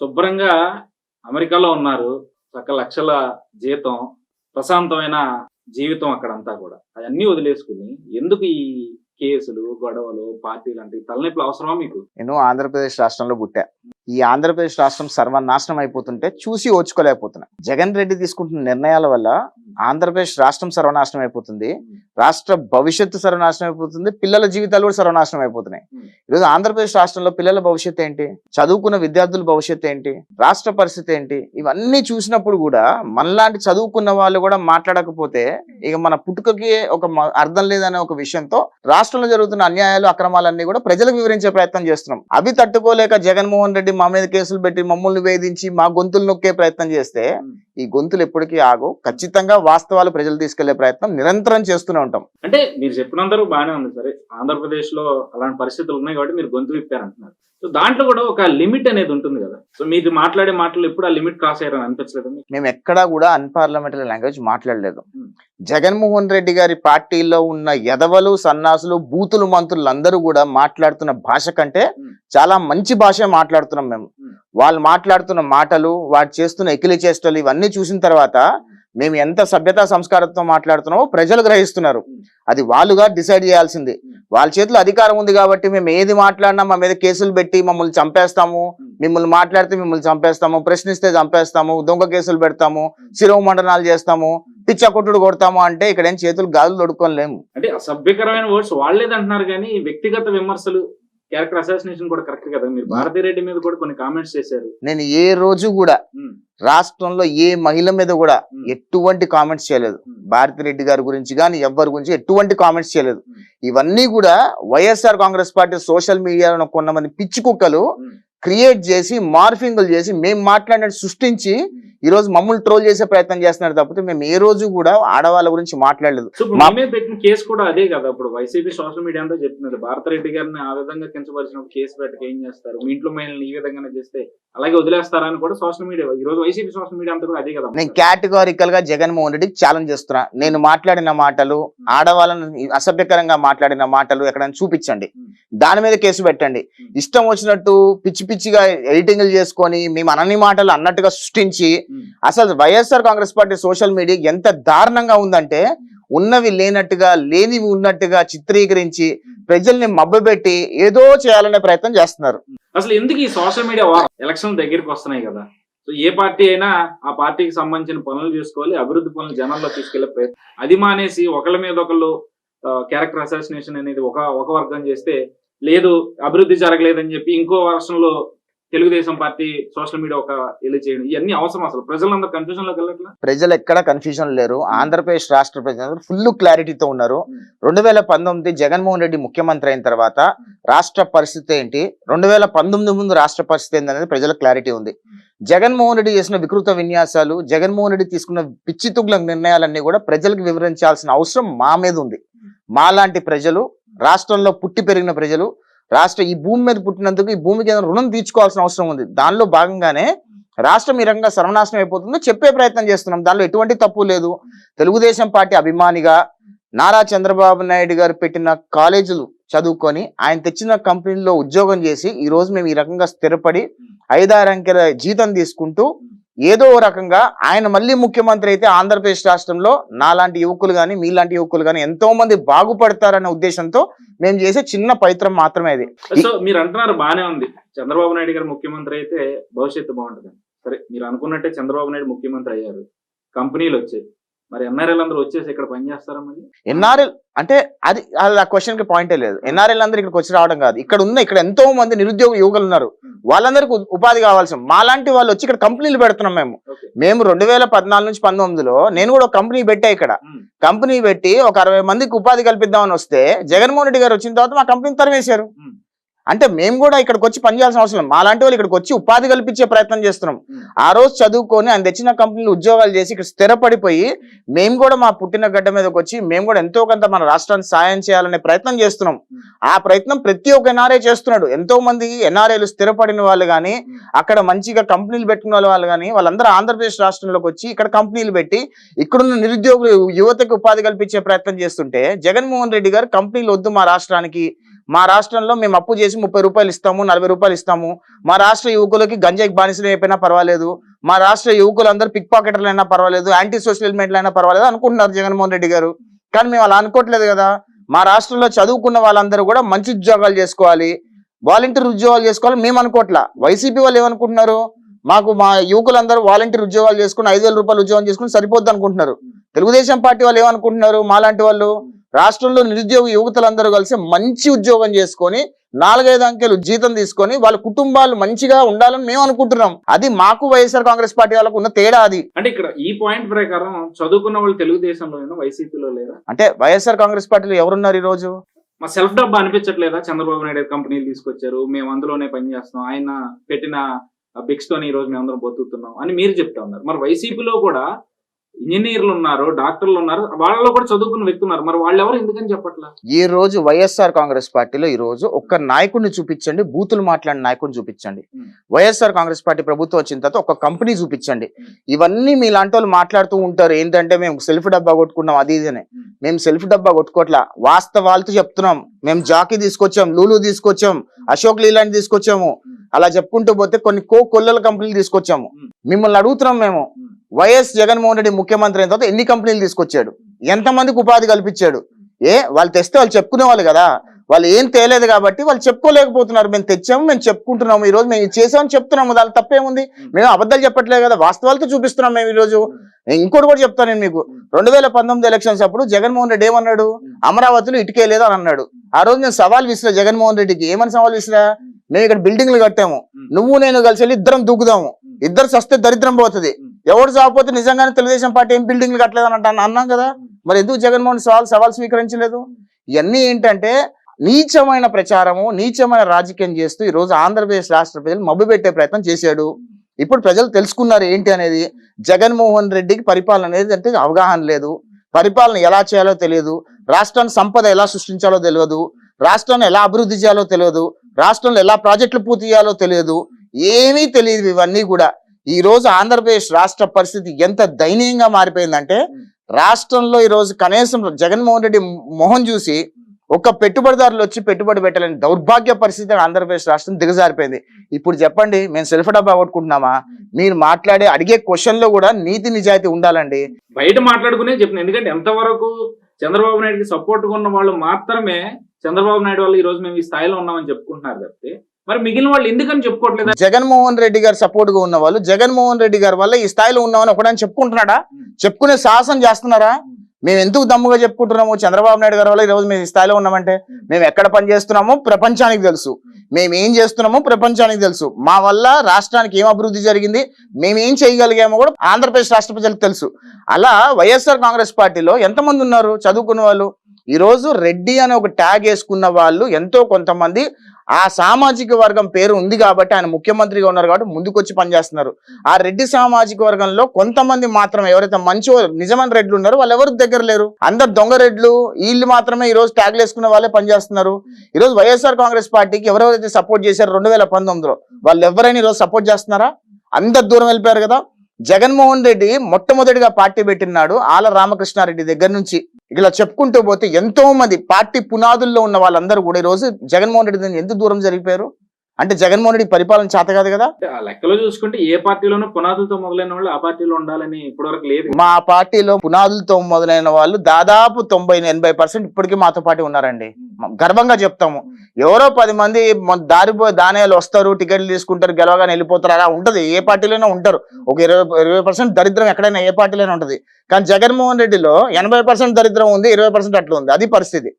శుభ్రంగా అమెరికాలో ఉన్నారు. లక్షల జీతం, ప్రశాంతమైన జీవితం అక్కడంతా కూడా. అయన్నీ వదిలేసుకొని ఎందుకు ఈ కేసులు, గొడవలు, పార్టీలంటే ఈ తలనొప్పులు అవసరమా మీకు? నేను ఆంధ్రప్రదేశ్ రాష్ట్రంలో పుట్టా. ఈ ఆంధ్రప్రదేశ్ రాష్ట్రం సర్వనాశనం అయిపోతుంటే చూసి ఓర్చుకోలేకపోతున్నా. జగన్ రెడ్డి తీసుకుంటున్న నిర్ణయాల వల్ల ఆంధ్రప్రదేశ్ రాష్ట్రం సర్వనాశనం అయిపోతుంది, రాష్ట్ర భవిష్యత్తు సర్వనాశనం అయిపోతుంది, పిల్లల జీవితాలు కూడా సర్వనాశనం అయిపోతున్నాయి. ఈరోజు ఆంధ్రప్రదేశ్ రాష్ట్రంలో పిల్లల భవిష్యత్తు ఏంటి, చదువుకున్న విద్యార్థుల భవిష్యత్తు ఏంటి, రాష్ట్ర పరిస్థితి ఏంటి, ఇవన్నీ చూసినప్పుడు కూడా మనలాంటి చదువుకున్న వాళ్ళు కూడా మాట్లాడకపోతే ఇక మన పుట్టుకకి ఒక అర్థం లేదనే ఒక విషయంతో రాష్ట్రంలో జరుగుతున్న అన్యాయాలు, అక్రమాలన్నీ కూడా ప్రజలకు వివరించే ప్రయత్నం చేస్తున్నాం. అవి తట్టుకోలేక జగన్మోహన్ రెడ్డి మా మీద కేసులు పెట్టి మమ్మల్ని వేధించి మా గొంతులు నొక్కే ప్రయత్నం చేస్తే ఈ గొంతులు ఎప్పటికీ ఆగు. ఖచ్చితంగా వాస్తవాలు ప్రజలు తీసుకెళ్లే ప్రయత్నం నిరంతరం చేస్తూనే ఉంటాం. అంటే మీరు చెప్పినందరూ బాగానే ఉంది. సరే, ఆంధ్రప్రదేశ్ లో అలాంటి పరిస్థితులు ఉన్నాయి కాబట్టి మీరు గొంతు విప్పారంటున్నారు. సో దాంట్లో కూడా ఒక లిమిట్ అనేది ఉంటుంది కదా. సో మీరు మాట్లాడే మాటలు ఎప్పుడు ఆ లిమిట్ క్రాస్ అయ్యారని అనిపించలేదు? మేము ఎక్కడా కూడా అన్పార్లమెంటరీ లాంగ్వేజ్ మాట్లాడలేదు. జగన్మోహన్ రెడ్డి గారి పార్టీలో ఉన్న ఎదవలు, సన్నాసులు, బూతులు మంత్రులు అందరూ కూడా మాట్లాడుతున్న భాష కంటే చాలా మంచి భాష మాట్లాడుతున్నాం మేము. వాళ్ళు మాట్లాడుతున్న మాటలు, వాడు చేస్తున్న ఎకిలి చేష్టలు ఇవన్నీ చూసిన తర్వాత మేము ఎంత సభ్యతా సంస్కారంతో మాట్లాడుతున్నామో ప్రజలు గ్రహిస్తున్నారు. అది వాళ్ళుగా డిసైడ్ చేయాల్సింది. వాళ్ళ చేతిలో అధికారం ఉంది కాబట్టి మేము ఏది మాట్లాడినా మా మీద కేసులు పెట్టి మమ్మల్ని చంపేస్తాము, మిమ్మల్ని మాట్లాడితే మిమ్మల్ని చంపేస్తాము, ప్రశ్నిస్తే చంపేస్తాము, దొంగ కేసులు పెడతాము, శిరవ మండనాలు చేస్తాము, పిచ్చ కొట్టుడు కొడతాము అంటే ఇక్కడ ఏం చేతులు గాజులు దొడుకోలేము. అంటే అసభ్యకరమైన వర్డ్స్ వాళ్ళేదంటున్నారు కానీ వ్యక్తిగత విమర్శలు, క్యారెక్టర్ అసాసినేషన్ కూడా కరెక్ట్ కదా. మీరు భారతిరెడ్డి మీద కూడా కొన్ని కామెంట్స్ చేశారు. నేను ఏ రోజు కూడా రాష్ట్రంలో ఏ మహిళ మీద కూడా ఎటువంటి కామెంట్స్ చేయలేదు. భారతిరెడ్డి గారి గురించి కానీ ఎవరి గురించి ఎటువంటి కామెంట్స్ చేయలేదు. ఇవన్నీ కూడా వైఎస్ఆర్ కాంగ్రెస్ పార్టీ సోషల్ మీడియాలో కొంతమంది పిచ్చి కుక్కలు క్రియేట్ చేసి, మార్ఫింగ్లు చేసి, మేము మాట్లాడినట్టు సృష్టించి ఈ రోజు మమ్మల్ని ట్రోల్ చేసే ప్రయత్నం చేస్తున్నారు తప్పితే మేము ఏ రోజు కూడా ఆడవాళ్ళ గురించి మాట్లాడలేదు. పెట్టిన కేసు కూడా అదే కదా. ఇప్పుడు వైసీపీ సోషల్ మీడియా అంతా చెప్తున్నారు, భారతిరెడ్డి గారిని ఆ విధంగా కించపరిచినప్పుడు కేసు పెట్టక ఏం చేస్తారు, మీ ఇంట్లో మహిళని ఈ విధంగా చేస్తే అలాగే వదిలేస్తారా అని కూడా సోషల్ మీడియా, ఈ రోజు వైసీపీ సోషల్ మీడియా అంతా కూడా అదే కదా. నేను కేటగారికల్ గా జగన్మోహన్ రెడ్డికి ఛాలెంజ్ చేస్తున్నా. నేను మాట్లాడిన మాటలు, ఆడవాళ్ళని అసభ్యకరంగా మాట్లాడిన మాటలు ఎక్కడైనా చూపించండి, దాని మీద కేసు పెట్టండి. ఇష్టం వచ్చినట్టు పిచ్చి పిచ్చిగా ఎడిటింగ్లు చేసుకొని మేము అనని మాటలు అన్నట్టుగా సృష్టించి, అసలు YSR Congress party social media ఎంత దారుణంగా ఉందంటే ఉన్నవి లేనట్టుగా, లేనివి ఉన్నట్టుగా చిత్రీకరించి ప్రజల్ని మభ్యపెట్టి ఏదో చేయాలనే ప్రయత్నం చేస్తున్నారు. అసలు ఎందుకు ఈ సోషల్ మీడియా ఎలక్షన్ దగ్గరికి వస్తున్నాయి కదా, సో ఏ పార్టీ అయినా ఆ పార్టీకి సంబంధించిన పనులు చేసుకోవాలి, అభివృద్ధి పనులు జనాల్లో తీసుకెళ్లే ప్రయత్నం. అది మానేసి ఒకళ్ళ మీద ఒకళ్ళు క్యారెక్టర్ అసాసినేషన్ అనేది ఒక వర్గం చేస్తే, లేదు అభివృద్ధి జరగలేదని చెప్పి ఇంకో వర్షంలో తెలుగుదేశం పార్టీ సోషల్ మీడియా ఒక ఎలి చేయడం, ఇవన్నీ అవసరం? అసలు ప్రజలందరూ కన్ఫ్యూజన్ లోకి వెళ్ళట్లా? ప్రజలు ఎక్కడ కన్ఫ్యూజన్ లేరు. ఆంధ్రప్రదేశ్ రాష్ట్ర ప్రజలు ఫుల్ క్లారిటీతో ఉన్నారు. 2019 జగన్మోహన్ రెడ్డి ముఖ్యమంత్రి అయిన తర్వాత రాష్ట్ర పరిస్థితి ఏంటి, 2019 ముందు రాష్ట్ర పరిస్థితి ఏంటి అనేది ప్రజలకు క్లారిటీ ఉంది. జగన్మోహన్ రెడ్డి చేసిన వికృత విన్యాసాలు, జగన్మోహన్ రెడ్డి తీసుకున్న పిచ్చి తుగ్గుల నిర్ణయాలన్నీ కూడా ప్రజలకు వివరించాల్సిన అవసరం మా మీద ఉంది. మాలాంటి ప్రజలు, రాష్ట్రంలో పుట్టి పెరిగిన ప్రజలు, ఈ భూమి మీద పుట్టినందుకు ఈ భూమికి ఏదైనా రుణం తీర్చుకోవాల్సిన అవసరం ఉంది. దానిలో భాగంగానే రాష్ట్రం ఈ రకంగా సర్వనాశనం అయిపోతుందో చెప్పే ప్రయత్నం చేస్తున్నాం. దానిలో ఎటువంటి తప్పు లేదు. తెలుగుదేశం పార్టీ అభిమానిగా నారా చంద్రబాబు నాయుడు గారు పెట్టిన కాలేజీలు చదువుకొని, ఆయన తెచ్చిన కంపెనీల్లో ఉద్యోగం చేసి ఈ రోజు మేము ఈ రకంగా స్థిరపడి 5-6 అంకెల జీతం తీసుకుంటూ ఏదో రకంగా ఆయన మళ్ళీ ముఖ్యమంత్రి అయితే ఆంధ్రప్రదేశ్ రాష్ట్రంలో నాలాంటి యువకులు కానీ, మీలాంటి యువకులు కానీ ఎంతో మంది బాగుపడతారనే ఉద్దేశంతో మేము చేసే చిన్న ప్రయత్నం మాత్రమే అది. సో మీరు అంటున్నారు బానే ఉంది, చంద్రబాబు నాయుడు గారు ముఖ్యమంత్రి అయితే భవిష్యత్తు బాగుంటుంది. సరే, మీరు అనుకున్నట్టే చంద్రబాబు నాయుడు ముఖ్యమంత్రి అయ్యారు, కంపెనీలు వచ్చాయి, మరి ఎన్ఆర్ఎల్ అందరూ వచ్చేసి ఇక్కడ పనిచేస్తారా? మరి ఎన్ఆర్ఎల్ అంటే అది ఆ క్వశ్చన్ కి పాయింటే లేదు. ఎన్ఆర్ఎల్ అందరూ ఇక్కడికి వచ్చి రావడం కాదు. ఇక్కడ ఎంతో మంది నిరుద్యోగ యువకులు ఉన్నారు, వాళ్ళందరికీ ఉపాధి కావాల్సిన మాలాంటి వాళ్ళు వచ్చి ఇక్కడ కంపెనీలు పెడుతున్నాం. మేము 2014 నుంచి 19లో నేను కూడా ఒక కంపెనీ పెట్టా. ఇక్కడ కంపెనీ పెట్టి ఒక 60 మందికి ఉపాధి కల్పిద్దామని వస్తే జగన్మోహన్ రెడ్డి గారు వచ్చిన తర్వాత మా కంపెనీని తరివేశారు. అంటే మేము కూడా ఇక్కడికి వచ్చి పనిచేయాల్సిన అవసరం, మాలాంటి వాళ్ళు ఇక్కడికి వచ్చి ఉపాధి కల్పించే ప్రయత్నం చేస్తున్నాం. ఆ రోజు చదువుకొని ఆయన తెచ్చిన కంపెనీలు ఉద్యోగాలు చేసి ఇక్కడ స్థిరపడిపోయి మేము కూడా మా పుట్టిన గడ్డ మీదకి వచ్చి మేము కూడా ఎంతో కొంత మన రాష్ట్రానికి సాయం చేయాలనే ప్రయత్నం చేస్తున్నాం. ఆ ప్రయత్నం ప్రతి ఒక్క ఎన్ఆర్ఐ చేస్తున్నాడు. ఎంతో మంది ఎన్ఆర్ఐలు స్థిరపడిన వాళ్ళు కానీ, అక్కడ మంచిగా కంపెనీలు పెట్టుకున్న వాళ్ళు కానీ, వాళ్ళందరూ ఆంధ్రప్రదేశ్ రాష్ట్రంలోకి వచ్చి ఇక్కడ కంపెనీలు పెట్టి ఇక్కడున్న నిరుద్యోగులు యువతకు ఉపాధి కల్పించే ప్రయత్నం చేస్తుంటే జగన్మోహన్ రెడ్డి గారు కంపెనీలు వద్దు, మా రాష్ట్రానికి మా రాష్ట్రంలో మేము అప్పు చేసి 30 రూపాయలు ఇస్తాము, 40 రూపాయలు ఇస్తాము. మా రాష్ట్ర యువకులకి గంజాయి బానిసలు అయిపోయినా పర్వాలేదు, మా రాష్ట్ర యువకులందరూ పిక్ పాకెటర్లు అయినా పర్వాలేదు, యాంటీ సోషల్ ఎలిమెంట్లు అయినా పర్వాలేదు అనుకుంటున్నారు జగన్మోహన్ రెడ్డి గారు. కానీ మేము అలా అనుకోవట్లేదు కదా. మా రాష్ట్రంలో చదువుకున్న వాళ్ళందరూ కూడా మంచి ఉద్యోగాలు చేసుకోవాలి, వాలంటీర్ ఉద్యోగాలు చేసుకోవాలి మేము అనుకోవట్లా. వైసీపీ వాళ్ళు ఏమనుకుంటున్నారు, మాకు మా యువకులందరూ వాలంటీర్ ఉద్యోగాలు చేసుకుని 5,000 రూపాయలు ఉద్యోగం చేసుకుని సరిపోద్ది అనుకుంటున్నారు. తెలుగుదేశం పార్టీ వాళ్ళు ఏమనుకుంటున్నారు, మాలాంటి వాళ్ళు రాష్ట్రంలో నిరుద్యోగ యువకులందరూ కలిసి మంచి ఉద్యోగం చేసుకొని 4-5 అంకెలు జీతం తీసుకొని వాళ్ళ కుటుంబాలు మంచిగా ఉండాలని మేము అనుకుంటున్నాం. అది మాకు వైఎస్ఆర్ కాంగ్రెస్ పార్టీ వాళ్ళకు ఉన్న తేడా అది. అంటే ఇక్కడ ఈ పాయింట్ ప్రకారం చదువుకున్న వాళ్ళు తెలుగుదేశంలో వైసీపీలో లేరా? అంటే వైఎస్ఆర్ కాంగ్రెస్ పార్టీలో ఎవరున్నారు ఈ రోజు? మా సెల్ఫ్ డబ్బా అనిపించట్లేదా? చంద్రబాబు నాయుడు కంపెనీలు తీసుకొచ్చారు, మేము అందులోనే పనిచేస్తున్నాం, ఆయన పెట్టిన బిక్స్ తోని ఈ రోజు మేము అందరం బతుకుతున్నాం అని మీరు చెప్తా ఉన్నారు. మరి వైసీపీలో కూడా ఇంజనీర్లు ఉన్నారు, డాక్టర్లు ఉన్నారు, వాళ్ళలో కూడా చదువుకున్న వ్యక్తులు ఉన్నారు. మరి వాళ్ళు ఎవరు ఎందుకని చెప్పట్లా? ఈ రోజు వైఎస్ఆర్ కాంగ్రెస్ పార్టీలో ఈ రోజు ఒక్క నాయకుడిని చూపించండి, బూతులు మాట్లాడిన నాయకుడిని చూపించండి. వైఎస్ఆర్ కాంగ్రెస్ పార్టీ ప్రభుత్వం వచ్చిన తర్వాత ఒక కంపెనీ చూపించండి. ఇవన్నీ మీలాంటి వాళ్ళు మాట్లాడుతూ ఉంటారు ఏంటంటే మేము సెల్ఫ్ డబ్బా కొట్టుకున్నాం అది ఇదనే. మేము సెల్ఫ్ డబ్బా కొట్టుకోవట్లా, వాస్తవాలతో చెప్తున్నాం. మేము జాకీ తీసుకొచ్చాం, లూలు తీసుకొచ్చాం, అశోక్ లీలాండ్ తీసుకొచ్చాము, అలా చెప్పుకుంటూ పోతే కొన్ని కొల్లల కంపెనీలు తీసుకొచ్చాము. మిమ్మల్ని అడుగుతున్నాం మేము, వైఎస్ జగన్మోహన్ రెడ్డి ముఖ్యమంత్రి అయిన తర్వాత ఎన్ని కంపెనీలు తీసుకొచ్చాడు, ఎంతమందికి ఉపాధి కల్పించాడు? వాళ్ళు తెస్తే వాళ్ళు చెప్పుకునే వాళ్ళు కదా, వాళ్ళు ఏం తేలేదు కాబట్టి వాళ్ళు చెప్పుకోలేకపోతున్నారు. మేము తెచ్చాము, మేము చెప్పుకుంటున్నాము, ఈ రోజు మేము చేసామని చెప్తున్నాము, దాని తప్పేముంది? మేము అబద్ధాలు చెప్పట్లేదు కదా, వాస్తవాలతో చూపిస్తున్నాం మేము ఈ రోజు. ఇంకోటి కూడా చెప్తాను నేను మీకు, 2019 ఎలక్షన్స్ అప్పుడు జగన్మోహన్ రెడ్డి ఏమన్నాడు, అమరావతిలో ఇటుకే లేదు అని అన్నాడు. ఆ రోజు నేను సవాల్ విసిరా జగన్మోహన్ రెడ్డికి. ఏమని సవాల్ విసిరా, మేము ఇక్కడ బిల్డింగ్లు కట్టాము, నువ్వు నేను కలిసి వెళ్ళి ఇద్దరం దూకుదాము, ఇద్దరు సస్తే దరిద్రం పోతుంది, ఎవరు చావపోతే నిజంగానే తెలుగుదేశం పార్టీ ఏం బిల్డింగ్లు కట్టలేదు అని అన్నాం కదా. మరి ఎందుకు జగన్మోహన్ సవాల్ స్వీకరించలేదు? ఇవన్నీ ఏంటంటే నీచమైన ప్రచారము, నీచమైన రాజకీయం చేస్తూ ఈ రోజు ఆంధ్రప్రదేశ్ రాష్ట్ర ప్రజలు మబ్బు పెట్టే ప్రయత్నం చేశాడు. ఇప్పుడు ప్రజలు తెలుసుకున్నారు ఏంటి అనేది. జగన్మోహన్ రెడ్డికి పరిపాలన అనేది అంటే అవగాహన లేదు, పరిపాలన ఎలా చేయాలో తెలియదు, రాష్ట్రాన్ని సంపద ఎలా సృష్టించాలో తెలియదు, రాష్ట్రాన్ని ఎలా అభివృద్ధి చేయాలో తెలియదు, రాష్ట్రంలో ఎలా ప్రాజెక్టులు పూర్తి చేయాలో తెలియదు, ఏమీ తెలియదు. ఇవన్నీ కూడా ఈ రోజు ఆంధ్రప్రదేశ్ రాష్ట్ర పరిస్థితి ఎంత దయనీయంగా మారిపోయిందంటే, రాష్ట్రంలో ఈ రోజు కనీసం జగన్మోహన్ రెడ్డి మొహం చూసి ఒక్క పెట్టుబడిదారులు వచ్చి పెట్టుబడి పెట్టాలని దౌర్భాగ్య పరిస్థితి ఆంధ్రప్రదేశ్ రాష్ట్రం దిగజారిపోయింది. ఇప్పుడు చెప్పండి, మేము సెల్ఫ్ డబ్బా కొట్టుకుంటున్నామా? మీరు మాట్లాడే అడిగే క్వశ్చన్ లో కూడా నీతి నిజాయితీ ఉండాలండి. బయట మాట్లాడుకునే చెప్పిన, ఎందుకంటే ఎంతవరకు చంద్రబాబు నాయుడుకి సపోర్ట్ గా ఉన్న వాళ్ళు మాత్రమే చంద్రబాబు నాయుడు వాళ్ళు ఈ రోజు మేము ఈ స్థాయిలో ఉన్నామని చెప్పుకుంటున్నారు తప్పితే మరి మిగిలిన వాళ్ళు ఎందుకని చెప్పుకోవట్లేదు? జగన్మోహన్ రెడ్డి గారు సపోర్ట్ గా ఉన్న వాళ్ళు జగన్మోహన్ రెడ్డి గారి వల్ల ఈ స్థాయిలో ఉన్నామని ఒకడని చెప్పుకుంటున్నాడా? చెప్పుకునే సాహసం చేస్తున్నారా? మేము ఎందుకు దమ్ముగా చెప్పుకుంటున్నాము, చంద్రబాబు నాయుడు గారి వల్ల ఈ రోజు మేము ఈ స్థాయిలో ఉన్నామంటే మేము ఎక్కడ పని చేస్తున్నామో ప్రపంచానికి తెలుసు, మేము ఏం చేస్తున్నామో ప్రపంచానికి తెలుసు, మా వల్ల రాష్ట్రానికి ఏం అభివృద్ధి జరిగింది, మేము ఏం చేయగలిగామో కూడా ఆంధ్రప్రదేశ్ రాష్ట్ర ప్రజలకు తెలుసు. అలా వైఎస్ఆర్ కాంగ్రెస్ పార్టీలో ఎంతమంది ఉన్నారు చదువుకున్న వాళ్ళు? ఈ రోజు రెడ్డి అనే ఒక ట్యాగ్ వేసుకున్న వాళ్ళు ఎంతో కొంతమంది ఆ సామాజిక వర్గం పేరు ఉంది కాబట్టి, ఆయన ముఖ్యమంత్రిగా ఉన్నారు కాబట్టి ముందుకొచ్చి పనిచేస్తున్నారు. ఆ రెడ్డి సామాజిక వర్గంలో కొంతమంది మాత్రం ఎవరైతే మంచి నిజమైన రెడ్లు ఉన్నారో వాళ్ళు ఎవరు దగ్గర లేరు, అందరు దొంగ రెడ్లు. వీళ్ళు మాత్రమే ఈ రోజు ట్యాగ్లు వేసుకున్న వాళ్ళే పనిచేస్తున్నారు. ఈ రోజు వైఎస్ఆర్ కాంగ్రెస్ పార్టీకి ఎవరెవరైతే సపోర్ట్ చేశారు 2019లో వాళ్ళు ఎవరైనా ఈ రోజు సపోర్ట్ చేస్తున్నారా? అందరు దూరం వెళ్ళిపోయారు కదా. జగన్మోహన్ రెడ్డి మొట్టమొదటిగా పార్టీ పెట్టినాడు ఆల రామకృష్ణారెడ్డి దగ్గర నుంచి ఇలా చెప్పుకుంటూ పోతే ఎంతో మంది పార్టీ పునాదుల్లో ఉన్న వాళ్ళందరూ కూడా ఈ రోజు జగన్మోహన్ రెడ్డి ఎందుకు దూరం జరిగిపోయారు అంటే జగన్మోహన్ రెడ్డి పరిపాలన చేత కాదు కదా. ఆ లెక్కలో చూసుకుంటే ఏ పార్టీలోనూ పునాదులతో మొదలైన వాళ్ళు ఆ పార్టీలో ఉండాలని ఇప్పటివరకు లేదు. మా పార్టీలో పునాదులతో మొదలైన వాళ్ళు దాదాపు 90-80% ఇప్పటికీ మాతో పాటు ఉన్నారండి. గర్వంగా చెప్తాము. ఎవరో 10 మంది దానేలు వస్తారు, టికెట్లు తీసుకుంటారు, గెలవగానే వెళ్ళిపోతారు, అలా ఉంటది. ఏ పార్టీలోనే ఉంటారు. ఒక 20% దరిద్రం ఎక్కడైనా ఏ పార్టీలోనే ఉంటది. కానీ జగన్మోహన్ రెడ్డిలో 80% దరిద్రం ఉంది, 20% అట్లా ఉంది. అది పరిస్థితి.